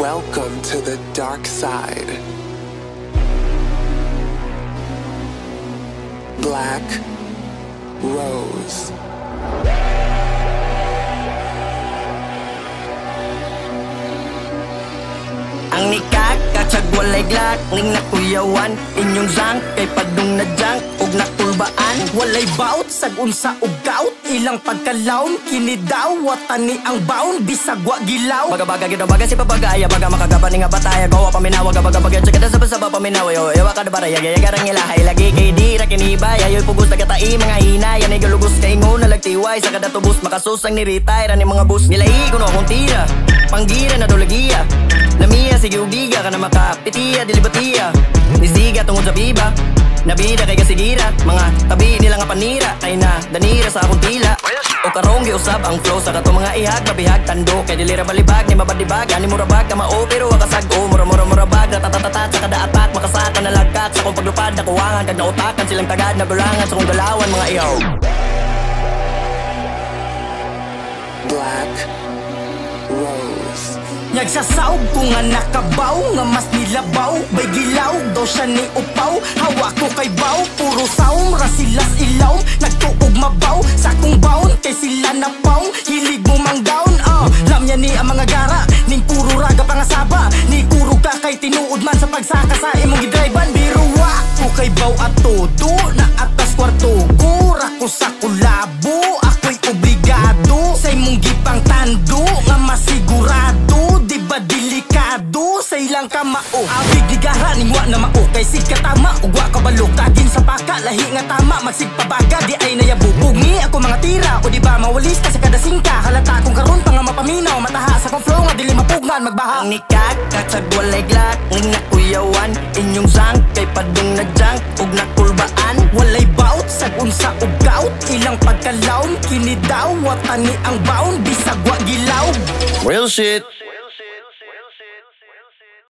Welcome to the dark side. Black Rose. Ang nikak, katsag walay glak, ning nakuyawan inyong zang, kay padung na jang, ug nakulbaan. Walay baut, sag-unsa ug gaut, ilang pagkalaon, kini daw, watani ang baon, bisag wa gilaw. Baga-baga gito, baga si papagaya, baga makagaban ni nga bataya, gawa paminawa, gabaga-baga, tsaka saba-saba paminawa, yo, ewa ka na baraya, yagarang ilahay, lagi kay di, rakinibay, ayo'y pugos na katai, mga hinay, yan ay galugos kay ingo, nalagtiway, sa kada tubos, makasusang ni retire, ani mga bus, nilai ko no akong tira, panggira na dolagiya. Namiya sige ubiga ka na makapitiya dilibatiya nisiga tungod sa biba nabida kay kasigira mga tabi nila nga panira kay na danira sa akong tila o karong giusab ang flow sa kato mga ihag mabihag tando kay dilira balibag ni mabadibag ani murabag ka mao pero wakasag o mura-mura-murabag natatatat sa kada atak makasaka na lagkat sa kong paglupad nakuwangan kag nautakan silang tagad nagulangan sa kong galawan mga ihaw. Black Rose. Nagsasaog ko nga nakabaw, nga mas nilabaw, bay gilaw, daw siya ni upaw, hawak ko kay baw, puro saom, rasilas ilaw, nagtuog mabaw, sa kong baon, kay sila na paw, hilig mo mang down, lam niya ni ang mga gara, ning puro raga pangasaba, ni kurog ka kay tinuod man sa pagsaka sa imong gidriban, biruwa ko kay baw at todo, na atas kwarto, kura ko sa kulabo, ako'y obligado, sa imong gipang tando, nga masigurado, di ba delikado sa ilang kamao abig digara ning wa na mao kay sig katama ug wa kabalo kagin sa paka lahi nga tama magsigpabaga di ay nayabubog ni ako mga tira o di ba mawalis ka sa kada singka halata kung karon pa nga mapaminaw mataha sa kong flow nga dili mapugnan magbaha ang nikak katsag walay glak ning nakuyawan inyong zang kay padung na jang ug nakulbaan walay baut sag-unsa ug gaut ilang pagkalaon kini daw watani ang baon bisag wa gilaw. Real shit.